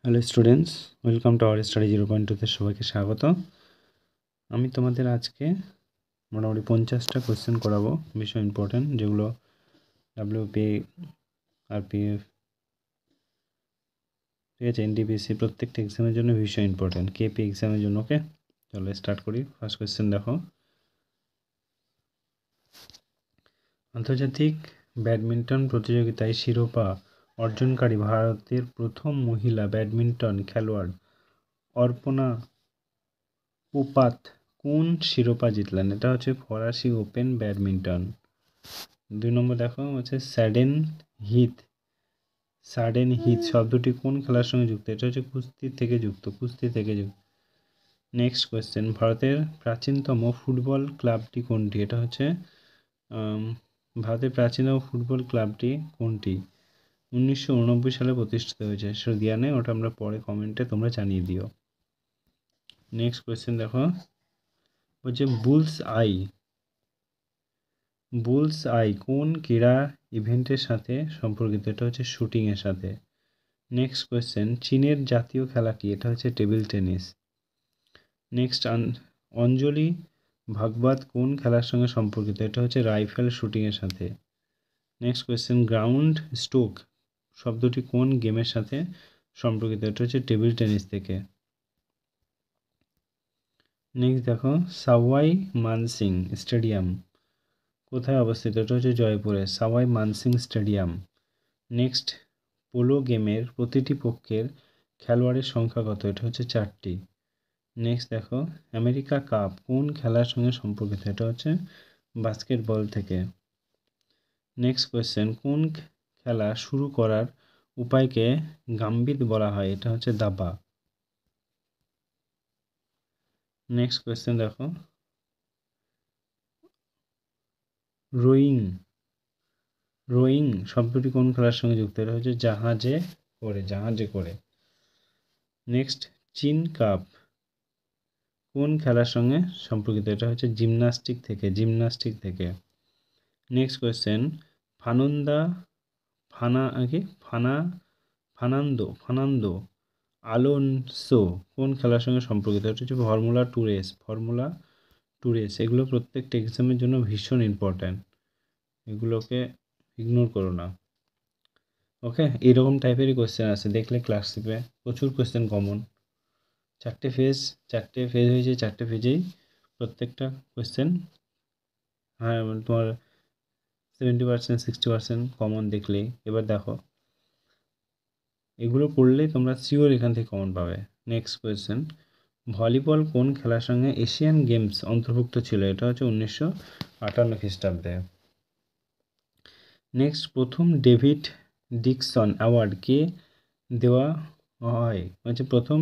Hello students, welcome to our study 0.2তে সবাইকে স্বাগত। আমি তোমাদের আজকে মোটামুটি 50টা কোয়েশ্চেন করাবো, ভীষণ ইম্পর্ট্যান্ট, যেগুলো ডাব্লিউপি, আরপিএফ, ঠিক আছে, এনটিপিসি প্রত্যেকটা এক্সামের জন্য ভীষণ ইম্পর্ট্যান্ট, কেপি এক্সামের জন্য। ওকে, চলো স্টার্ট করি। ফার্স্ট কোয়েশ্চেন দেখো, আন্তর্জাতিক ব্যাডমিন্টন প্রতিযোগিতায় শিরোপা অর্জনকারী ভারতের প্রথম মহিলা ব্যাডমিন্টন খেলোয়াড় অর্পণা উপাত কোন শিরোপা জিতলেন? এটা হচ্ছে ফরাসি ওপেন ব্যাডমিন্টন। 2 নম্বর দেখো হচ্ছে সাডেন হিথ শব্দটি কোন খেলার সঙ্গে যুক্ত? এটা হচ্ছে কুস্তি থেকে যুক্ত। নেক্সট কোয়েশ্চেন, ভারতের প্রাচীনতম ফুটবল ক্লাবটি কোনটি? এটা হচ্ছে ভারতের প্রাচীনতম ফুটবল ক্লাবটি কোনটি? 1989 সালে প্রতিষ্ঠিত হয়েছে। সেটা দেওয়া নেই, ওটা আমরা পরে কমেন্টে তোমরা জানিয়ে দিও। নেক্সট কোয়েশ্চেন দেখো হচ্ছে বুলস আই কোন ক্রীড়া ইভেন্টের সাথে সম্পর্কিত? এটা হচ্ছে শুটিংয়ের সাথে। নেক্সট কোয়েশ্চেন, চীনের জাতীয় খেলা কি? এটা হচ্ছে টেবিল টেনিস। নেক্সট, অঞ্জলি ভাগবত কোন খেলার সঙ্গে সম্পর্কিত? এটা হচ্ছে রাইফেল শুটিংয়ের সাথে। নেক্সট কোয়েশ্চেন, গ্রাউন্ড স্ট্রোক শব্দটি কোন গেমের সাথে সম্পর্কিত? এটা হচ্ছে টেবিল টেনিস থেকে। নেক্সট দেখো, সাওয়াই মানসিং স্টেডিয়াম কোথায় অবস্থিত? এটা হচ্ছে জয়পুরে, Sawai Mansingh stadium. Next, polo গেমের প্রতিটি পক্ষের খেলোয়াড়ের সংখ্যা কত? এটা হচ্ছে 4টি। নেক্সট দেখো, আমেরিকা কাপ কোন খেলার সঙ্গে সম্পর্কিত? এটা হচ্ছে বাস্কেটবল থেকে। নেক্সট কোয়েশ্চেন, কোন খেলা শুরু করার উপায়কে গাম্বিত বলা হয়? এটা হচ্ছে দাবা। নেক্সট কোয়েশ্চেন দেখো, রোয়িং শব্দটি কোন খেলার সঙ্গে যুক্ত? এটা হচ্ছে জাহাজে করে। নেক্সট, চীন কাপ কোন খেলার সঙ্গে সম্পর্কিত? এটা হচ্ছে জিমন্যাস্টিক থেকে। নেক্সট কোয়েশ্চেন, ফার্নান্দো আলোনসো কোন খেলার সঙ্গে সম্পর্কিত? এটা হচ্ছে ফর্মুলা টু রেস। এগুলো প্রত্যেকটা এক্সামের জন্য ভীষণ ইম্পর্ট্যান্ট, এগুলোকে ইগনোর করো না। ওকে, এরকম টাইপেরই কোয়েশ্চেন আছে, দেখলে ক্লাসশিপে প্রচুর কোয়েশ্চেন কমন। 4টে ফেজ হয়েছে, 4টে ফেজেই প্রত্যেকটা কোয়েশ্চেন, হ্যাঁ, তোমার 70% 60% কমন দেখলেই। এবার দেখো, এগুলো পড়লেই তোমরা শিওর এখান থেকে কমন পাবে। নেক্সট কোয়েশ্চেন, ভলিবল কোন খেলার সঙ্গে এশিয়ান গেমস অন্তর্ভুক্ত ছিল? এটা হচ্ছে 1958 খ্রিস্টাব্দে। নেক্সট, প্রথম ডেভিড ডিকসন অ্যাওয়ার্ড কে দেওয়া হয়? প্রথম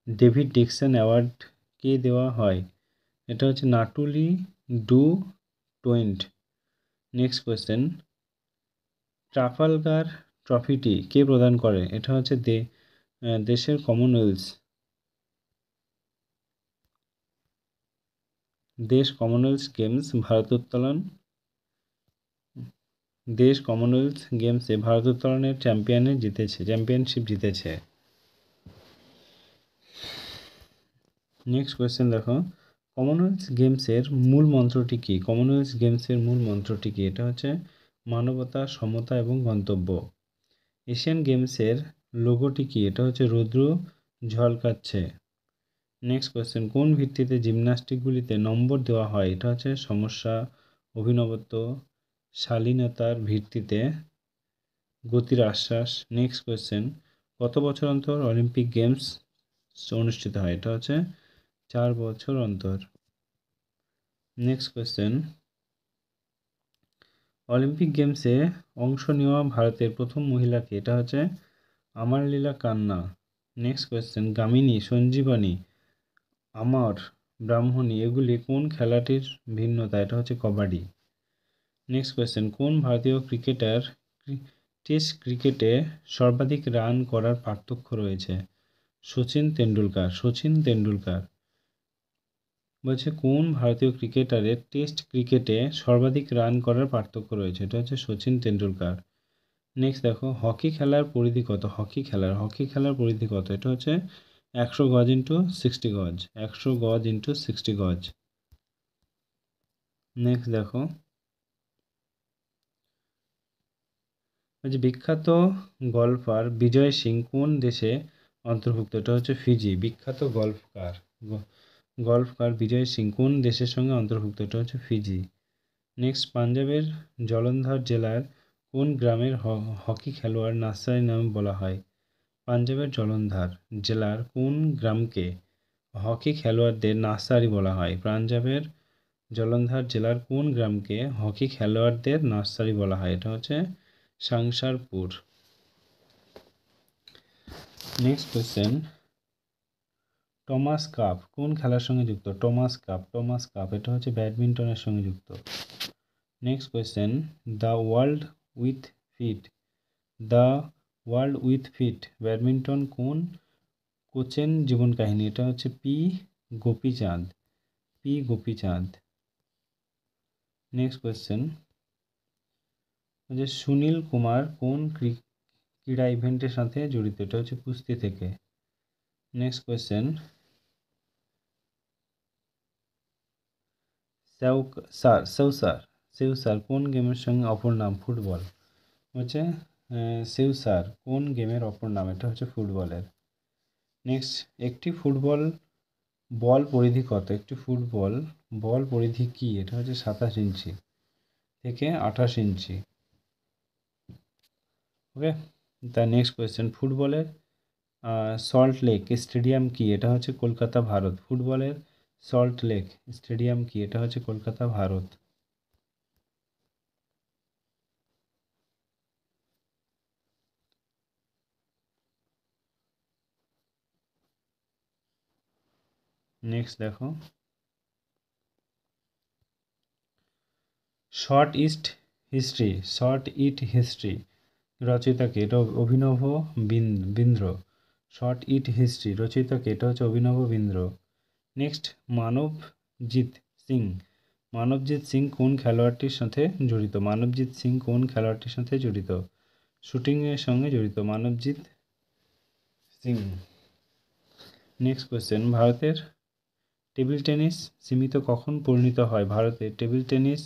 ডেভিড ডিকসন অ্যাওয়ার্ড কে দেওয়া হয়? এটা হচ্ছে নাটুলি ডু টোয়েন্ট। নেক্সট কোয়েশ্চেন, ট্রাফালগার ট্রফিটি কে প্রদান করে? এটা হচ্ছে দেশের কমনওয়েলথ গেমসে ভারোত্তোলনের চ্যাম্পিয়নশিপ জিতেছে। নেক্সট কোয়েশ্চেন দেখো, কমনওয়েলথ গেমসের মূল মন্ত্রটি কি? এটা হচ্ছে মানবতা, সমতা এবং গন্তব্য। এশিয়ান গেমসের লোগোটি কি? এটা হচ্ছে রৌদ্র ঝলকাচ্ছে। নেক্সট কোয়েশ্চেন, কোন ভিত্তিতে জিমন্যাস্টিকগুলিতে নম্বর দেওয়া হয়? এটা হচ্ছে সমস্যা, অভিনবত্ব, শালীনতার ভিত্তিতে গতির আশ্বাস। নেক্সট কোয়েশ্চেন, কত বছর অন্তর অলিম্পিক গেমস অনুষ্ঠিত হয়? এটা হচ্ছে 4 বছর অন্তর। নেক্সট কোয়েশ্চেন, অলিম্পিক গেমসে অংশ নেওয়া ভারতের প্রথম মহিলা কে? এটা হচ্ছে আমারলীলা কান্না। নেক্সট কোয়েশ্চেন, গামিনী, সঞ্জীবনী, আমর, ব্রাহ্মণী এগুলি কোন খেলাটির ভিন্নতা? এটা হচ্ছে কবাডি। নেক্সট কোয়েশ্চেন, কোন ভারতীয় ক্রিকেটার টেস্ট ক্রিকেটে সর্বাধিক রান করার পার্থক্য রয়েছে? সচিন তেন্ডুলকার। বলছে কোন ভারতীয় ক্রিকেটারের টেস্ট ক্রিকেটে সর্বাধিক রান করার পার্থক্য রয়েছে? এটা হচ্ছে সচিন তেন্ডুলকার। নেক্সট দেখো হকি খেলার পরিধি কত, হকি খেলার পরিধি কত, এটা হচ্ছে 100 গজ ইন্টু 60 গজ, 100 গজ ইন্টু 60 গজ। নেক্সট দেখো বিখ্যাত গল্ফার বিজয় সিং কোন দেশে অন্তর্ভুক্ত, এটা হচ্ছে ফিজি। বিখ্যাত গল্ফকার বিজয় সিং কোন দেশের সঙ্গে অন্তর্ভুক্ত, এটা হচ্ছে ফিজি। নেক্সট পাঞ্জাবের জলন্ধর জেলার কোন গ্রামের হকি খেলোয়াড় নার্সারি নামে বলা হয়, পাঞ্জাবের জলন্ধর জেলার কোন গ্রামকে হকি খেলোয়াড়দের নার্সারি বলা হয়, পাঞ্জাবের জলন্ধর জেলার কোন গ্রামকে হকি খেলোয়াড়দের নার্সারি বলা হয়, এটা হচ্ছে সাংসারপুর। নেক্সট কোয়েশ্চেন টমাস কাপ কোন খেলার সঙ্গে যুক্ত, টমাস কাপ এটা হচ্ছে ব্যাডমিন্টনের সঙ্গে যুক্ত। Next question the world with fit badminton কোন কোচের জীবন কাহিনী, এটা হচ্ছে গোপীচাঁদ। নেক্সট কোয়েশ্চেন সুনীল কুমার কোন ক্রীড়া ইভেন্টের সাথে জড়িত, এটা হচ্ছে কুস্তি থেকে। নেক্সট কোয়েশ্চেন সেউসার কোন গেমের সঙ্গে অপর নাম, ফুটবল হচ্ছে সেউসার কোন গেমের অপর নাম, এটা হচ্ছে ফুটবলের। নেক্সট একটি ফুটবল বল পরিধি কত, একটি ফুটবল বল পরিধি কি, এটা হচ্ছে 27 ইঞ্চি থেকে 28 ইঞ্চি। ওকে, তার নেক্সট কোয়েশ্চেন ফুটবলের সল্ট লেক স্টেডিয়াম কি, এটা হচ্ছে কলকাতা ভারত। ফুটবলের সল্ট লেক স্টেডিয়াম কি, এটা হচ্ছে কলকাতা ভারত। নেক্সট দেখো শর্ট হিস্ট্রি রচয়িতাকে, এটা অভিনব বিন্দ্র। শর্ট হিস্ট্রি রচয়িতাকে, এটা হচ্ছে অভিনব বিন্দ্র। নেক্সট মানবজিৎ সিং কোন খেলোয়াড়টির সাথে জড়িত, শুটিংয়ের সঙ্গে জড়িত মানবজিৎ সিং। নেক্সট কোয়েশ্চেন ভারতের টেবিল টেনিস সমিতি কখন পরিণত হয়, ভারতের টেবিল টেনিস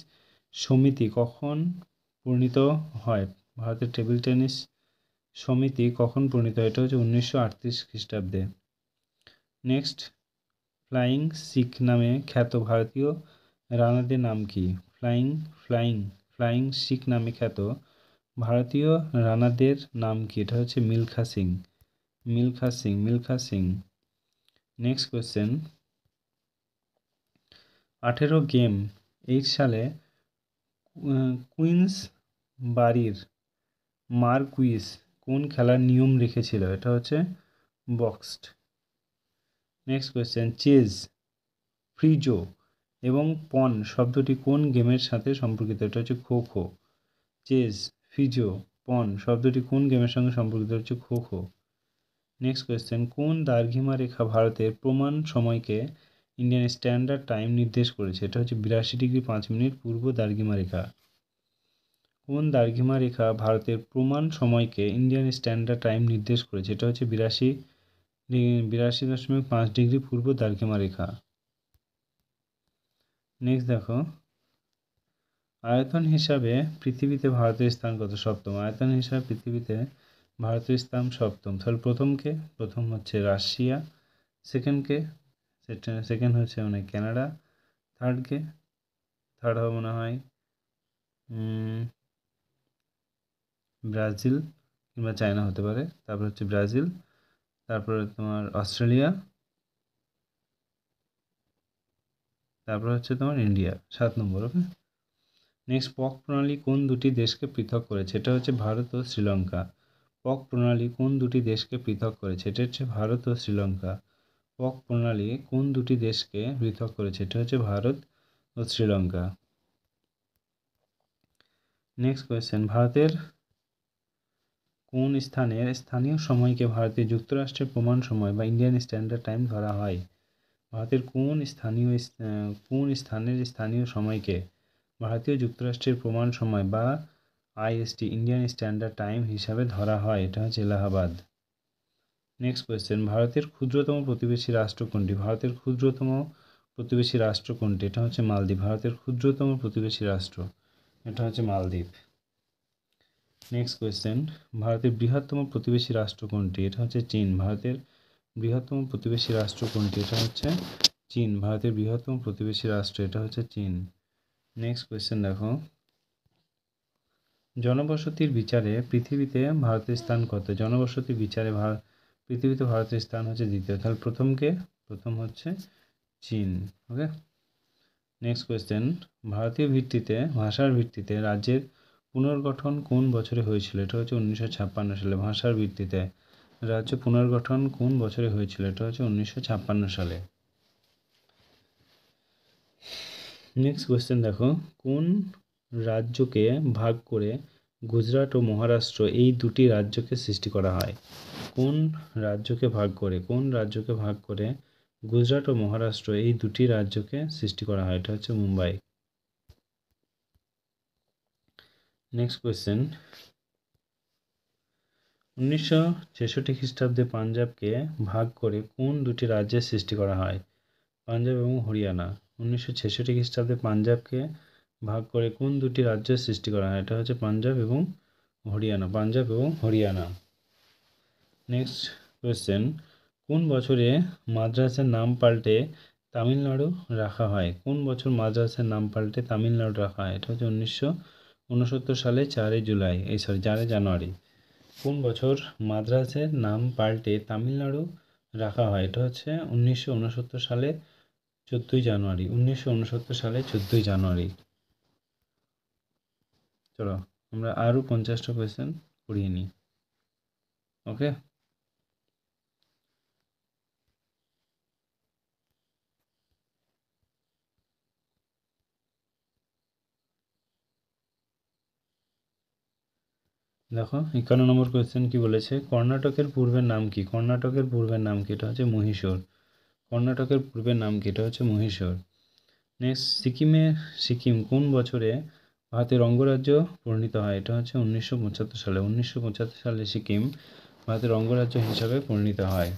সমিতি কখন পরিণত হয়, ভারতের টেবিল টেনিস সমিতি কখন পরিণত হয়, এটা হচ্ছে 1938 খ্রিস্টাব্দে। নেক্সট ফ্লাইং শিখ নামে খ্যাত ভারতীয় রানারদের নাম কি, ফ্লাইং শিখ নামে খ্যাত ভারতীয় রানারদের নাম কি, এটা হচ্ছে Milkha Singh. Next question 18 game 8 সালে কুইন্স বাড়ির মার্কুইস কোন খেলার নিয়ম রেখেছিল, এটা হচ্ছে বক্সড। নেক্সট কোয়েশ্চেন চেজ, ফ্রিজো এবং পন শব্দটি কোন গেমের সাথে সম্পর্কিত, এটা হচ্ছে খো খো। চেজ, ফ্রিজো, পন শব্দটি কোন গেমের সঙ্গে সম্পর্কিত, হচ্ছে খো খো। নেক্সট কোয়েশ্চেন কোন দ্রাঘিমা রেখা ভারতের প্রমাণ সময়কে ইন্ডিয়ান স্ট্যান্ডার্ড টাইম নির্দেশ করেছে, এটা হচ্ছে 82 ডিগ্রি 5 মিনিট পূর্ব দ্রাঘিমা রেখা। কোন দ্রাঘিমা রেখা ভারতের প্রমাণ সময়কে ইন্ডিয়ান স্ট্যান্ডার্ড টাইম নির্দেশ করেছে, এটা হচ্ছে 82.5 ডিগ্রি পূর্ব দ্রাঘিমা রেখা। নেক্সট দেখো আয়তন হিসাবে পৃথিবীতে ভারতের স্থান কত, সপ্তম। আয়তন হিসাবে পৃথিবীতে ভারতের স্থান সপ্তম। তাহলে প্রথম হচ্ছে রাশিয়া, সেকেন্ড হচ্ছে মানে কানাডা, থার্ড হবে মনে হয় ব্রাজিল কিংবা চায়না হতে পারে, তারপর হচ্ছে ব্রাজিল, তারপরে তোমার অস্ট্রেলিয়া, তারপর হচ্ছে তোমার ইন্ডিয়া 7 নম্বর। ওকে, নেক্সট পক প্রণালী কোন দুটি দেশকে পৃথক করেছে, এটা হচ্ছে ভারত ও শ্রীলঙ্কা। পক প্রণালী কোন দুটি দেশকে পৃথক করেছে, এটা হচ্ছে ভারত ও শ্রীলঙ্কা। পক প্রণালী কোন দুটি দেশকে পৃথক করেছে, এটা হচ্ছে ভারত ও শ্রীলঙ্কা। নেক্সট কোয়েশ্চেন ভারতের কোন স্থানীয় সময়কে ভারতীয় যুক্তরাষ্ট্রের প্রমাণ সময় বা ইন্ডিয়ান স্ট্যান্ডার্ড টাইম ধরা হয়, ভারতের কোন স্থানের স্থানীয় সময়কে ভারতীয় যুক্তরাষ্ট্রের প্রমাণ সময় বা IST ইন্ডিয়ান স্ট্যান্ডার্ড টাইম হিসাবে ধরা হয়, এটা হচ্ছে এলাহাবাদ। নেক্সট কোয়েশ্চেন, ভারতের ক্ষুদ্রতম প্রতিবেশী রাষ্ট্র কোনটি? ভারতের ক্ষুদ্রতম প্রতিবেশী রাষ্ট্র কোনটি? এটা হচ্ছে মালদ্বীপ। ভারতের ক্ষুদ্রতম প্রতিবেশী রাষ্ট্র এটা হচ্ছে মালদ্বীপ। নেক্সট কোয়েশ্চেন, ভারতের বৃহত্তম প্রতিবেশী রাষ্ট্র কোনটি? এটা হচ্ছে চীন। ভারতের বৃহত্তম প্রতিবেশী রাষ্ট্র কোনটি? এটা হচ্ছে চীন। ভারতের বৃহত্তম প্রতিবেশী রাষ্ট্র এটা হচ্ছে চীন। নেক্সট কোয়েশ্চেন দেখো, জনবসতির বিচারে পৃথিবীতে ভারতের স্থান কত? জনবসতির বিচারে পৃথিবীতে ভারতের স্থান হচ্ছে দ্বিতীয়। তাহলে প্রথম হচ্ছে চীন। ওকে। নেক্সট কোয়েশ্চেন, ভারতীয় ভিত্তিতে ভাষার ভিত্তিতে রাজ্যের পুনর্গঠন কোন বছরে হয়েছিল? এটা হচ্ছে 1956 সালে। ভাষার ভিত্তিতে রাজ্য পুনর্গঠন কোন বছরে হয়েছিল? এটা হচ্ছে 1956 সালে। নেক্সট কোয়েশ্চেন দেখো, কোন রাজ্যকে ভাগ করে গুজরাট ও মহারাষ্ট্র এই দুটি রাজ্যকে সৃষ্টি করা হয়? কোন রাজ্যকে ভাগ করে গুজরাট ও মহারাষ্ট্র এই দুটি রাজ্যকে সৃষ্টি করা হয়? এটা হচ্ছে মুম্বাই। নেক্সট কোয়েশ্চেন, 1966 খ্রিস্টাব্দে পাঞ্জাবকে ভাগ করে কোন দুটি রাজ্যের সৃষ্টি করা হয়? পাঞ্জাব এবং হরিয়ানা। 1966 খ্রিস্টাব্দে পাঞ্জাবকে ভাগ করে কোন দুটি রাজ্যের সৃষ্টি করা হয়? এটা হচ্ছে পাঞ্জাব এবং হরিয়ানা। নেক্সট কোয়েশ্চেন, কোন বছরে মাদ্রাসের নাম পাল্টে তামিলনাড়ু রাখা হয়? কোন বছর মাদ্রাসের নাম পাল্টে তামিলনাড়ু রাখা হয়? এটা হচ্ছে 1969 সালে 4 জানুয়ারি। কোন বছর মাদ্রাসের নাম পাল্টে তামিলনাড়ু রাখা হয়? এটা হচ্ছে 1969 সালে 14 জানুয়ারি। চলো আমরা আরও 50টা কোয়েশ্চেন করিয়ে নিই। ওকে। দেখো 51 নম্বর কোয়েশ্চেন কি বলেছে, কর্ণাটকের পূর্বের নাম কি? এটা হচ্ছে মহীশূর। এটা হচ্ছে মহীশূর। নেক্সট, সিকিম কোন বছরে ভারতের অঙ্গরাজ্য পরিণত হয়? এটা হচ্ছে 1975 সালে। 1975 সালে সিকিম ভারতের অঙ্গরাজ্য হিসাবে পরিণত হয়।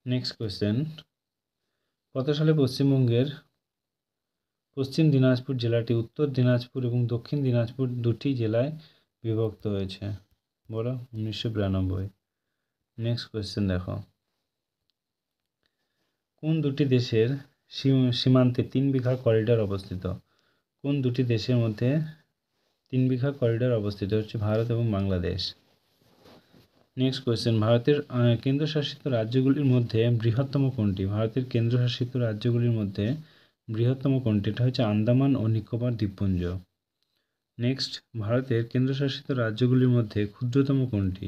নেক্সট কোয়েশ্চেন, কত সালে পশ্চিমবঙ্গের পশ্চিম দিনাজপুর জেলাটি উত্তর দিনাজপুর এবং দক্ষিণ দিনাজপুর দুটি জেলায় বিভক্ত হয়েছে? বলো। 1992। নেক্সট কোয়েশ্চেন দেখো, কোন দুটি দেশের সীমান্তে 3 বিঘা করিডোর অবস্থিত? কোন দুটি দেশের মধ্যে 3 বিঘা করিডোর অবস্থিত? হচ্ছে ভারত এবং বাংলাদেশ। নেক্সট কোয়েশ্চেন, ভারতের কেন্দ্রশাসিত রাজ্যগুলির মধ্যে বৃহত্তম কোনটি? ভারতের কেন্দ্রশাসিত রাজ্যগুলির মধ্যে বৃহত্তম কোনটি? এটা হচ্ছে আন্দামান ও নিকোবর দ্বীপপুঞ্জ। নেক্সট, ভারতের কেন্দ্রশাসিত রাজ্যগুলির মধ্যে ক্ষুদ্রতম কোনটি?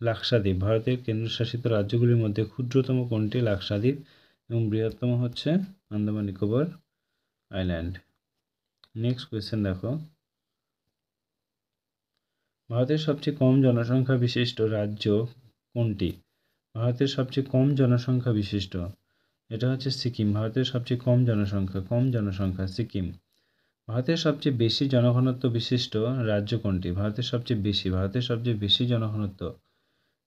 লাক্ষাদ্বীপ। ভারতের কেন্দ্রশাসিত রাজ্যগুলির মধ্যে ক্ষুদ্রতম কোনটি? লাক্ষাদ্বীপ। এবং বৃহত্তম হচ্ছে Andaman Nicobar island. Next question দেখো, ভারতের সবচেয়ে কম জনসংখ্যা বিশিষ্ট রাজ্য কোনটি? ভারতের সবচেয়ে কম জনসংখ্যা বিশিষ্ট, এটা হচ্ছে সিকিম। ভারতের সবচেয়ে কম জনসংখ্যা সিকিম। ভারতের সবচেয়ে বেশি জনঘনত্ব বিশিষ্ট রাজ্য কোনটি? ভারতের সবচেয়ে বেশি জনঘনত্ব,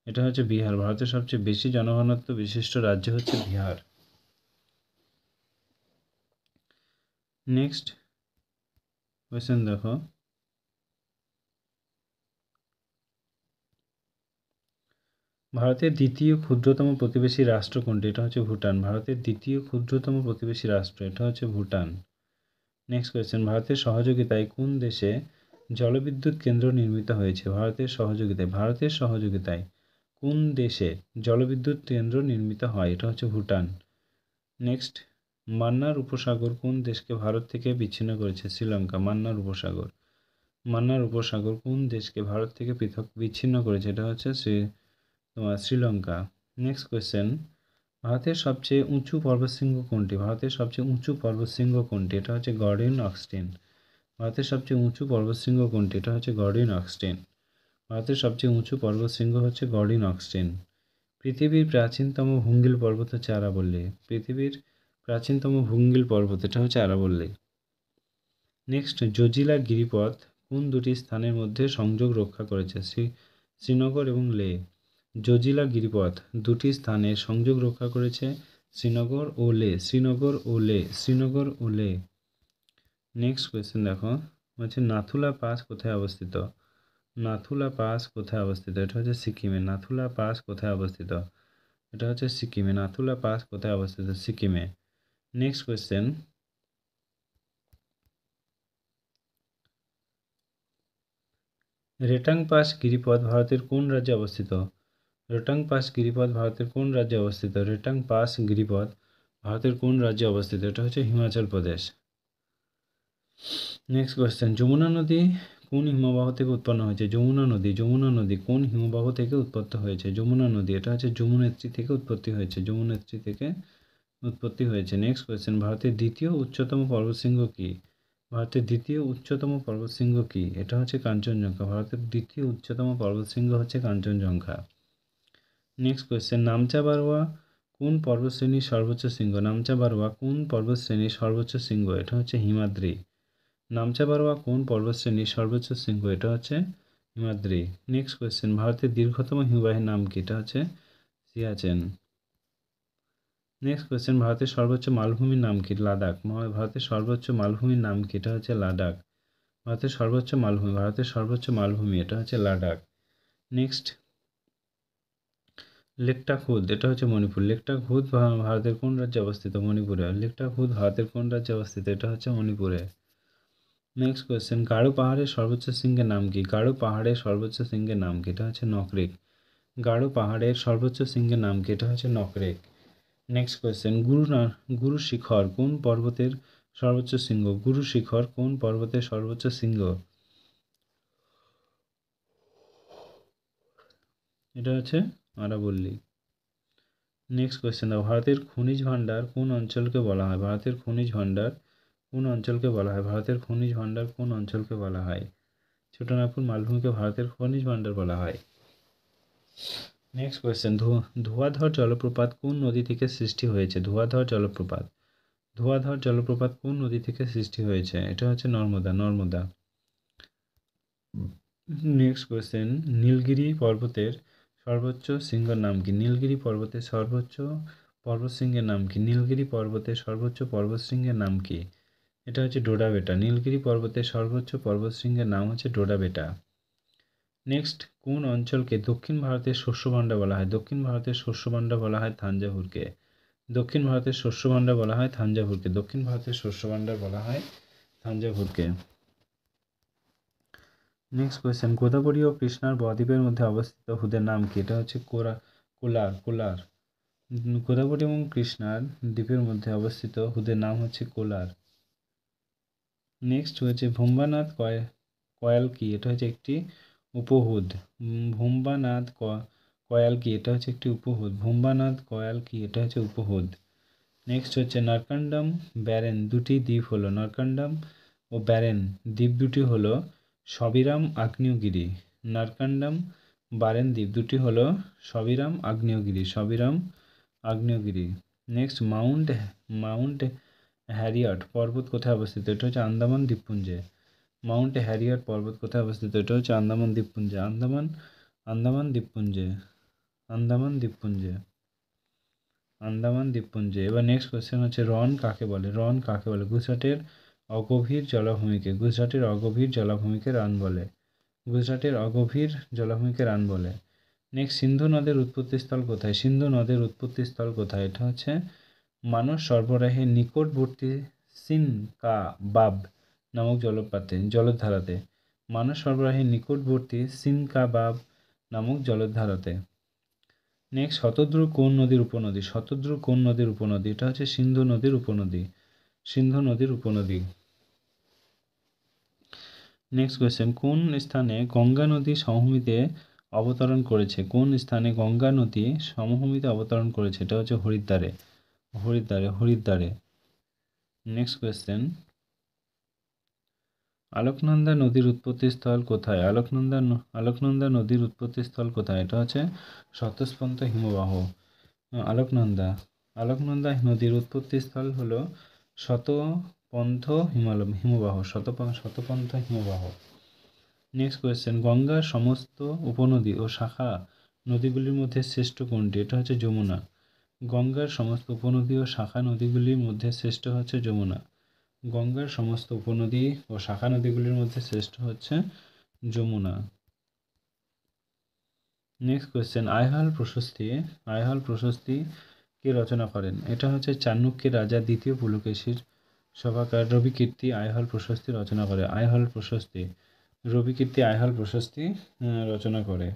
এটা হচ্ছে বিহার। ভারতের সবচেয়ে বেশি জনঘনত্ব বিশিষ্ট রাজ্য হচ্ছে বিহার। নেক্সট কোয়েশ্চেন দেখো, ভারতের দ্বিতীয় ক্ষুদ্রতম প্রতিবেশী রাষ্ট্র কোনটি? এটা হচ্ছে ভুটান। ভারতের দ্বিতীয় ক্ষুদ্রতম প্রতিবেশী রাষ্ট্র এটা হচ্ছে ভুটান। নেক্সট কোয়েশ্চেন, ভারতের সহযোগিতায় কোন দেশে জলবিদ্যুৎ কেন্দ্র নির্মিত হয়েছে? ভারতের সহযোগিতায় কোন দেশে জলবিদ্যুৎ কেন্দ্র নির্মিত হয়? এটা হচ্ছে ভুটান। নেক্সট, মান্নার উপসাগর কোন দেশকে ভারত থেকে বিচ্ছিন্ন করেছে? শ্রীলঙ্কা। মান্নার উপসাগর কোন দেশকে ভারত থেকে বিচ্ছিন্ন করেছে? এটা হচ্ছে শ্রীলঙ্কা। নেক্সট কোয়েশ্চেন, ভারতের সবচেয়ে উঁচু পর্বতশৃঙ্গ কোনটি? এটা হচ্ছে গর্ডিয়ান অক্সটিন। ভারতের সবচেয়ে উঁচু পর্বতশৃঙ্গ কোনটি? এটা হচ্ছে গর্ডিয়ান অক্সটিন। পৃথিবীর প্রাচীনতম ভূঙ্গিল পর্বত হচ্ছে আরাবল্লী। এটা হচ্ছে আরাবল্লী। নেক্সট, জজিলা গিরিপথ কোন দুটি স্থানের মধ্যে সংযোগ রক্ষা করেছে? শ্রীনগর এবং লেহ। জজিলা গিরিপথ দুটি স্থানের সংযোগ রক্ষা করেছে, শ্রীনগর ও লেহ, শ্রীনগর ও লেহ, শ্রীনগর ও লেহ। নেক্সট কোয়েশ্চেন দেখো, হচ্ছে নাথুলা পাস কোথায় অবস্থিত? নাথুলা পাস কোথায় অবস্থিত? এটা হচ্ছে সিকিমে। নাথুলা পাস কোথায় অবস্থিত? এটা হচ্ছে সিকিমে। নাথুলা পাস কোথায় অবস্থিত? সিকিমে। নেক্সট কোয়েশ্চেন, রেটাং পাস গিরিপথ ভারতের কোন রাজ্যে অবস্থিত? রেটাং পাস গিরিপথ ভারতের কোন রাজ্যে অবস্থিত? রেটাং পাস গিরিপথ ভারতের কোন রাজ্যে অবস্থিত? এটা হচ্ছে হিমাচল প্রদেশ। নেক্সট কোয়েশ্চেন, যমুনা নদী কোন হিমবাহ থেকে উৎপন্ন হয়েছে? যমুনা নদী কোন হিমবাহ থেকে উৎপত্তি হয়েছে? যমুনা নদী, এটা হচ্ছে যমুনেত্রী থেকে উৎপত্তি হয়েছে, যমুনেত্রী থেকে উৎপত্তি হয়েছে। নেক্সট কোয়েশ্চেন, ভারতের দ্বিতীয় উচ্চতম পর্বতশৃঙ্গ কি? ভারতের দ্বিতীয় উচ্চতম পর্বতশৃঙ্গ কি? এটা হচ্ছে কাঞ্চনজঙ্ঘা। ভারতের দ্বিতীয় উচ্চতম পর্বতশৃঙ্গ হচ্ছে কাঞ্চনজঙ্ঘা। নেক্সট কোয়েশ্চেন, নামচা বারোয়া কোন পর্বতশ্রেণীর সর্বোচ্চ শৃঙ্গ? নামচা বারোয়া কোন পর্বতশ্রেণীর সর্বোচ্চ শৃঙ্গ? এটা হচ্ছে হিমাদ্রি। নামচা বারোয়া কোন পর্বতশ্রেণীর সর্বোচ্চ শৃঙ্গ? এটা হচ্ছে হিমাদ্রি। নেক্সট কোয়েশ্চেন, ভারতের দীর্ঘতম হিমবাহের নাম কি? এটা হচ্ছে সিয়াচেন। নেক্সট কোয়েশ্চেন, ভারতের সর্বোচ্চ মালভূমির নাম কি? লাদাখ। ভারতের সর্বোচ্চ মালভূমির নাম কি? এটা হচ্ছে লাদাখ। ভারতের সর্বোচ্চ মালভূমি এটা হচ্ছে লাদাখ। নেক্সট, লেকটা খুদ, এটা হচ্ছে মণিপুর। লেকটা খুদ ভারতের কোন রাজ্যে অবস্থিত? মণিপুরে। লেকটা খুদ ভারতের কোন রাজ্যে অবস্থিত? এটা হচ্ছে মণিপুরে। নেক্সট কোয়েশ্চেন, গারো পাহাড়ের সর্বোচ্চ শৃঙ্গের নাম কি? গারো পাহাড়ের সর্বোচ্চ শৃঙ্গের নাম কি? এটা হচ্ছে নকরেক। গারো পাহাড়ের সর্বোচ্চ শৃঙ্গের নাম কি? এটা হচ্ছে নকরেক। নেক্সট কোয়েশ্চেন, গুরু শিখর কোন পর্বতের সর্বোচ্চ শৃঙ্গ? গুরু শিখর কোন পর্বতের সর্বোচ্চ শৃঙ্গ? এটা হচ্ছে আরাবল্লী। নেক্সট কোয়েশ্চেন দাও, ভারতের খনিজ ভাণ্ডার কোন অঞ্চলকে বলা হয়? ভারতের খনিজ ভাণ্ডার কোন অঞ্চলকে বলা হয়? ভারতের খনিজ ভাণ্ডার কোন অঞ্চলকে বলা হয়? ছোটনাগপুর মালভূমিকে ভারতের খনিজ ভাণ্ডার বলা হয়। নেক্সট কোয়েশ্চেন, ধোঁয়াধর জলপ্রপাত কোন নদী থেকে সৃষ্টি হয়েছে? ধোঁয়াধর জলপ্রপাত কোন নদী থেকে সৃষ্টি হয়েছে? এটা হচ্ছে নর্মদা। নেক্সট কোয়েশ্চেন, নীলগিরি পর্বতের সর্বোচ্চ শৃঙ্গের নাম কি? নীলগিরি পর্বতের সর্বোচ্চ পর্বতশৃঙ্গের নাম কি? নীলগিরি পর্বতের সর্বোচ্চ পর্বতশৃঙ্গের নাম কি? এটা হচ্ছে ডোডাবেটা। নীলগিরি পর্বতের সর্বোচ্চ পর্বতশৃঙ্গের নাম হচ্ছে ডোডাবেটা। নেক্সট, কোন অঞ্চলকে দক্ষিণ ভারতের শস্য ভাণ্ডার বলা হয়? দক্ষিণ ভারতের শস্য ভাণ্ডার বলা হয় থাঞ্জাভুরকে। দক্ষিণ ভারতের শস্য ভাণ্ডার বলা হয় থাঞ্জাভুরকে। দক্ষিণ ভারতের শস্য ভাণ্ডার বলা হয় থাঞ্জাভুরকে। নেক্সট কোয়েশ্চেন, গোদাবরী ও কৃষ্ণার বদ্বীপের মধ্যে অবস্থিত হ্রদের নাম কি? এটা হচ্ছে কোলার। গোদাবরী এবং কৃষ্ণার দ্বীপের মধ্যে অবস্থিত হ্রদের নাম হচ্ছে কোলার। নেক্সট হচ্ছে ভম্বানাথ কয়াল কি? এটা হচ্ছে একটি উপহ্রদ। ভম্বানাথ কয়াল কি? এটা হচ্ছে একটি উপহ্রদ। ভম্বানাথ কয়াল কি? এটা হচ্ছে উপহ্রদ। নেক্সট হচ্ছে নারকান্ডাম ব্যারেন দুটি দ্বীপ হলো। নারকান্ডাম ও ব্যারেন দ্বীপ দুটি হলো সবিরাম আগ্নেয়গিরি। নারকান্ডাম বারেন দ্বীপ দুটি হলো সবিরাম আগ্নেয়গিরি। নেক্সট, মাউন্ট হ্যারিয়ট পর্বত কোথায় অবস্থিত? এটা হচ্ছে আন্দামান দ্বীপপুঞ্জে। মাউন্ট হ্যারিয়ট পর্বত কোথায় অবস্থিত? এটা হচ্ছে আন্দামান দ্বীপপুঞ্জে। আন্দামান দ্বীপপুঞ্জে। এবার নেক্সট কোয়েশ্চেন হচ্ছে, রন কাকে বলে? গুজরাটের অগভীর জলাভূমিকে রান বলে। নেক্সট, সিন্ধু নদের উৎপত্তিস্থল কোথায়? এটা হচ্ছে মানস সরবরাহের নিকটবর্তী সিনকাবাব নামক জলধারাতে। মানস সরবরাহের নিকটবর্তী সিনকাবাব নামক জলধারাতে। নেক্সট, শতদ্রু কোন নদীর উপনদী? এটা হচ্ছে সিন্ধু নদীর উপনদী। নেক্সট কোয়েশ্চেন, কোন স্থানে গঙ্গা নদী সমভূমিতে অবতরণ করেছে? এটা হচ্ছে হরিদ্বারে। নেক্সট কোয়েশ্চেন, আলোকনন্দা নদীর উৎপত্তিস্থল কোথায়? এটা হচ্ছে স্বতঃস্ফূর্ত হিমবাহ। আলোকনন্দা নদীর উৎপত্তিস্থল হলো পন্থ হিমবাহ, শতপন্থ হিমবাহ। নেক্সট কোয়েশ্চেন, গঙ্গার সমস্ত উপনদী ও শাখা নদীগুলির মধ্যে শ্রেষ্ঠ কোনটি? এটা হচ্ছে যমুনা। গঙ্গার সমস্ত উপনদী ও শাখা নদীগুলির মধ্যে শ্রেষ্ঠ হচ্ছে যমুনা। গঙ্গার সমস্ত উপনদী ও শাখা নদীগুলির মধ্যে শ্রেষ্ঠ হচ্ছে যমুনা। নেক্সট কোয়েশ্চেন, আইহল প্রশস্তি কে রচনা করেন? এটা হচ্ছে চাণক্যের রাজা দ্বিতীয় পুলকেশীর সভাকার রবিকীর্তি আইহল প্রশস্তি রচনা করে। রবিকীর্তি আইহল প্রশস্তি রচনা করে।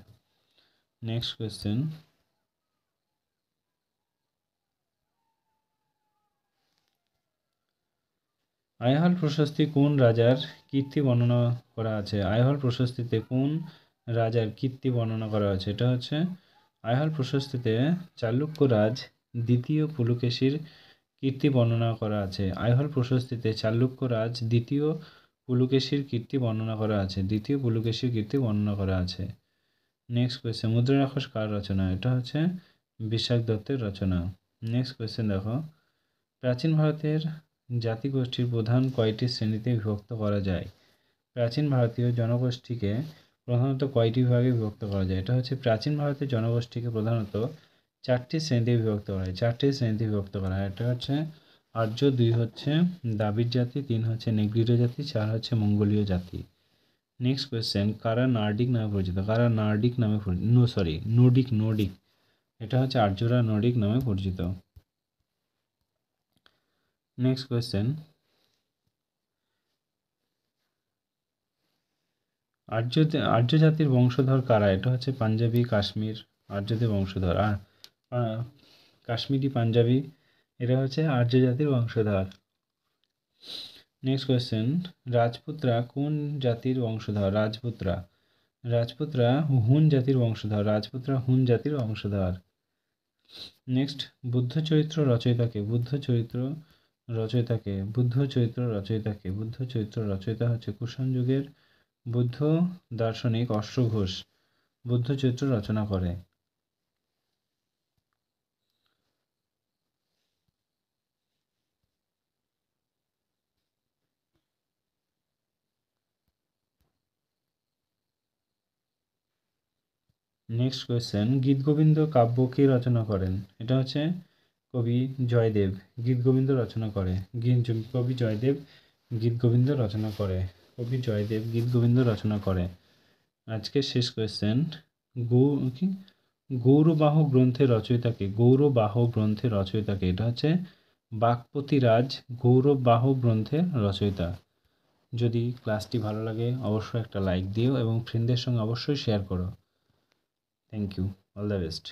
নেক্সট কোয়েশ্চেন, আইহল প্রশস্তি কোন রাজার কীর্তি বর্ণনা করা আছে? আইহল প্রশস্তিতে কোন রাজার কীর্তি বর্ণনা করা আছে? এটা হচ্ছে আইহল প্রশস্তিতে চালুক্য রাজ দ্বিতীয় পুলকেশীর কীর্তি বর্ণনা করা আছে। আইহল প্রশস্তিতে চালুক্য রাজ দ্বিতীয় পুলকেশীর কীর্তি বর্ণনা করা আছে। নেক্সট কোয়েশ্চেন, মুদ্রা রাক্ষস কার রচনা? এটা হচ্ছে বিশাখ দত্তের রচনা। নেক্সট কোয়েশ্চেন দেখো, প্রাচীন ভারতের জাতিগোষ্ঠীর প্রধান কয়টি শ্রেণীতে বিভক্ত করা যায়? প্রাচীন ভারতীয় জনগোষ্ঠীকে প্রধানত কয়টি বিভাগে বিভক্ত করা যায়? এটা হচ্ছে প্রাচীন ভারতের জনগোষ্ঠীকে প্রধানত চারটি শ্রেণীতে বিভক্ত করা হয়। এটা হচ্ছে আর্য, 2 হচ্ছে দ্রাবিড় জাতি, 3 হচ্ছে নেগ্রিটো জাতি, 4 হচ্ছে মঙ্গোলীয় জাতি। নেক্সট কোয়েশ্চেন, কারা নর্ডিক নামে পরিচিত? নোডিক। এটা হচ্ছে আর্যরা নর্ডিক নামে পরিচিত। নেক্সট কোয়েশ্চেন, আর্য জাতির বংশধর কারা? এটা হচ্ছে পাঞ্জাবি, কাশ্মীর আর্যদের বংশধর। আর কাশ্মীরি, পাঞ্জাবি এরা হচ্ছে আর্য জাতির বংশধর। নেক্সট কোয়েশ্চেন, রাজপুতরা কোন জাতির বংশধর? রাজপুতরা হুন জাতির বংশধর। নেক্সট, বুদ্ধ চরিত্র রচয়িতা হচ্ছে কুষাণ যুগের বুদ্ধ দার্শনিক অশ্বঘোষ বুদ্ধ চরিত্র রচনা করে। নেক্সট কোয়েশ্চেন, গীতগোবিন্দ কাব্য কে রচনা করেন? এটা হচ্ছে কবি জয়দেব গীতগোবিন্দ রচনা করে। আজকে শেষ কোয়েশ্চেন, গৌরবাহ গ্রন্থের রচয়িতাকে? এটা হচ্ছে বাক্পতি রাজ গৌরবাহ গ্রন্থের রচয়িতা। যদি ক্লাসটি ভালো লাগে অবশ্যই একটা লাইক দিও এবং ফ্রেন্ডদের সঙ্গে অবশ্যই শেয়ার করো। Thank you, all the best.